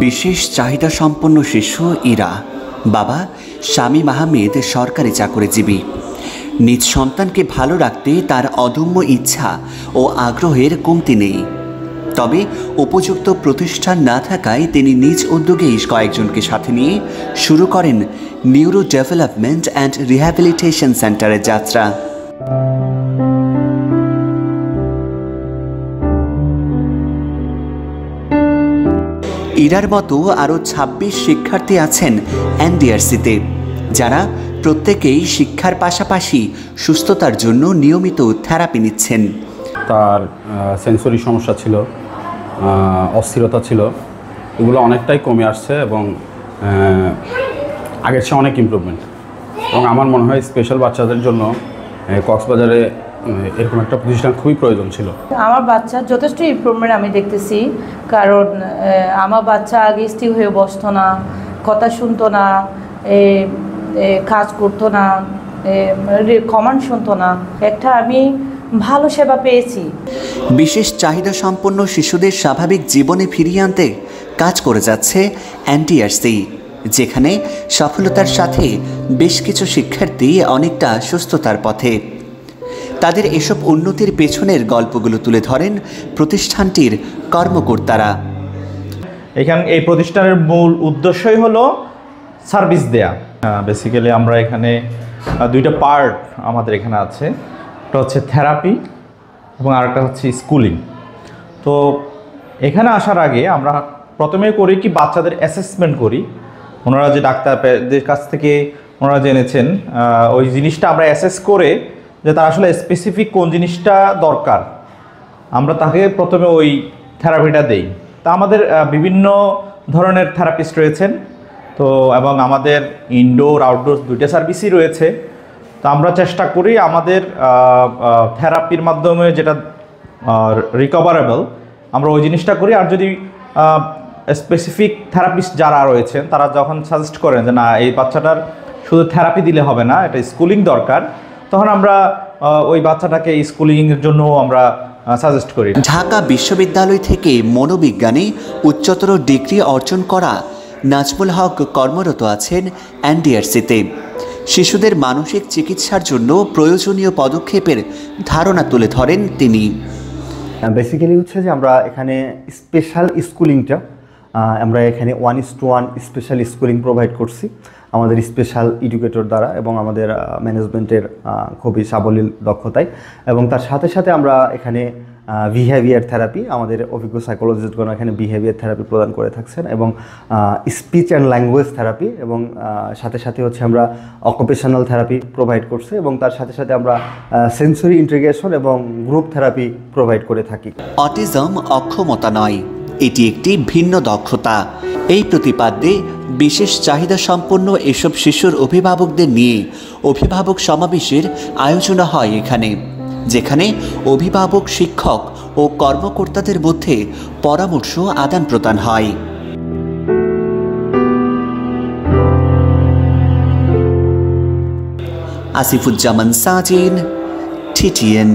বিশেষ চাহিদা সম্পন্ন শিশু ইরা। বাবা শামীম আহমেদ সরকারি চাকরিজীবী। নিজ সন্তানকে ভালো রাখতে তার অদম্য ইচ্ছা ও আগ্রহের কমতি নেই। তবে উপযুক্ত প্রতিষ্ঠান না থাকায় তিনি নিজ উদ্যোগেই কয়েকজনকে সাথে নিয়ে শুরু করেন নিউরো ডেভেলপমেন্ট অ্যান্ড রিহ্যাবিলিটেশন সেন্টারের যাত্রা। ইরার মতো আরও ২৬ শিক্ষার্থী আছেন এনডিআরসিতে, যারা প্রত্যেকেই শিক্ষার পাশাপাশি সুস্থতার জন্য নিয়মিত থেরাপি নিচ্ছেন। তার সেন্সরি সমস্যা ছিল, অস্থিরতা ছিল, এগুলো অনেকটাই কমে আসছে এবং আগের চেয়ে অনেক ইমপ্রুভমেন্ট। এবং আমার মনে হয় স্পেশাল বাচ্চাদের জন্য কক্সবাজারে এরকম একটা প্রতিষ্ঠান খুবই প্রয়োজন ছিল। আমার বাচ্চার যথেষ্ট ইমপ্রুভমেন্ট আমি দেখতেছি, কারণ আমার বাচ্চা আগে স্থির হয়ে বসতো না, কথা শুনতো না, কাজ করতো না, কমান্ড শুনতো না। একটা আমি ভালো সেবা পেয়েছি। বিশেষ চাহিদা সম্পন্ন শিশুদের স্বাভাবিক জীবনে ফিরিয়ে আনতে কাজ করে যাচ্ছে এনডিআরসি, যেখানে সফলতার সাথে বেশ কিছু শিক্ষার্থী অনেকটা সুস্থতার পথে। তাদের এসব উন্নতির পেছনের গল্পগুলো তুলে ধরেন প্রতিষ্ঠানটির কর্মকর্তারা। এখানে এই প্রতিষ্ঠানের মূল উদ্দেশ্যই হলো সার্ভিস দেয়া। বেসিক্যালি আমরা এখানে দুইটা পার্ট আমাদের এখানে আছে, একটা হচ্ছে থেরাপি এবং আরেকটা হচ্ছে স্কুলিং। তো এখানে আসার আগে আমরা প্রথমে করি কি বাচ্চাদের অ্যাসেসমেন্ট করি। ওনারা যে ডাক্তারদের কাছ থেকে ওনারা জেনেছেন ওই জিনিসটা আমরা অ্যাসেস করে যে তার আসলে স্পেসিফিক কোন জিনিসটা দরকার, আমরা তাকে প্রথমে ওই থেরাপিটা দেই। তা আমাদের বিভিন্ন ধরনের থেরাপিস্ট রয়েছেন, তো এবং আমাদের ইনডোর আউটডোর দুইটা সার্ভিসই রয়েছে। তো আমরা চেষ্টা করি আমাদের থেরাপির মাধ্যমে যেটা রিকভারেবল আমরা ওই জিনিসটা করি। আর যদি স্পেসিফিক থেরাপিস্ট যারা রয়েছেন তারা যখন সাজেস্ট করেন যে না এই বাচ্চাটার শুধু থেরাপি দিলে হবে না, এটা স্কুলিং দরকার, তখন আমরা ওই বাচ্চাটাকে স্কুলিংয়ের জন্য আমরা সাজেস্ট করি। ঢাকা বিশ্ববিদ্যালয় থেকে মনোবিজ্ঞানে উচ্চতর ডিগ্রি অর্জন করা নাজমুল হক কর্মরত আছেন এনডিআরসিতে। শিশুদের মানসিক চিকিৎসার জন্য প্রয়োজনীয় পদক্ষেপের ধারণা তুলে ধরেন তিনি। বেসিক্যালি হচ্ছে যে আমরা এখানে স্পেশাল স্কুলিংটা আমরা এখানে 1:1 স্পেশাল স্কুলিং প্রোভাইড করছি আমাদের স্পেশাল এডুকেটর দ্বারা এবং আমাদের ম্যানেজমেন্টের খুবই সাবলীল দক্ষতায়। এবং তার সাথে সাথে আমরা এখানে বিহেভিয়ার থেরাপি, আমাদের অভিজ্ঞ সাইকোলজিস্টগণ এখানে বিহেভিয়ার থেরাপি প্রদান করে থাকছেন এবং স্পিচ অ্যান্ড ল্যাঙ্গুয়েজ থেরাপি, এবং সাথে সাথে হচ্ছে আমরা অকুপেশনাল থেরাপি প্রোভাইড করছি এবং তার সাথে সাথে আমরা সেন্সরি ইন্টিগ্রেশন এবং গ্রুপ থেরাপি প্রোভাইড করে থাকি। অটিজম অক্ষমতা নয়, এটি একটি ভিন্ন দক্ষতা। এই প্রতিপাদ্যে বিশেষ চাহিদা সম্পন্ন এসব শিশুর অভিভাবকদের নিয়ে অভিভাবক সমাবেশের আয়োজন হয় এখানে, যেখানে অভিভাবক, শিক্ষক ও কর্মকর্তাদের মধ্যে পরামর্শ আদান প্রদান হয়। আসিফুজ্জামান সাজিন, TTN।